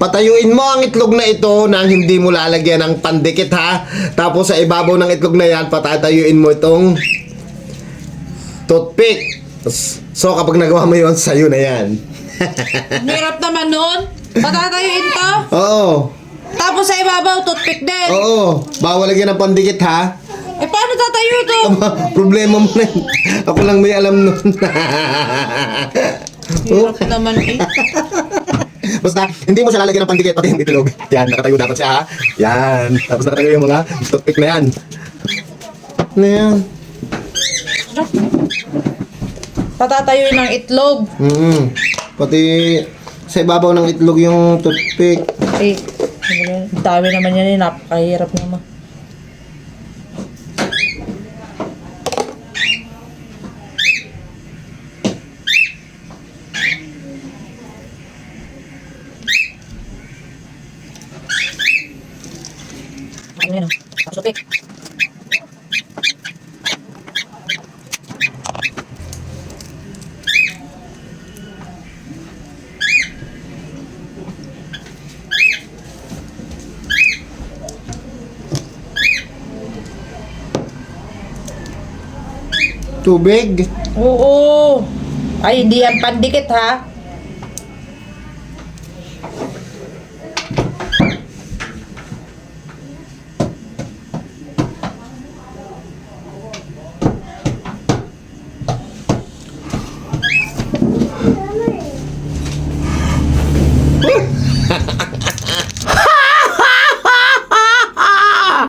Patayuin mo ang itlog na ito nang hindi mo lalagyan ng pandikit ha. Tapos sa ibabaw ng itlog na yan, patatayuin mo itong toothpick. So kapag nagawa mo yun, sa'yo na yan. Hirap naman nun. Patatayuin to. Oo. Tapos sa ibabaw, toothpick din. Oo. Bawal lagyan ng pandikit ha. Eh, paano tatayo ito? Problema mo na yun. Ako lang may alam nun. Hirap naman eh. Basta, hindi mo siya lalagyan ng pandikit pati yung itlog. Yan, nakatayo dapat siya ha. Yan. Tapos nakatayo yung mga toothpick na yan. Na yan. Patatayuin ng itlog. Pati sa ibabaw ng itlog yung toothpick. Eh, dami naman yan eh. Napakahirap naman. Ano yan? Toothpick. Tubig. Oo. Ay, hindi yan pandikit ha.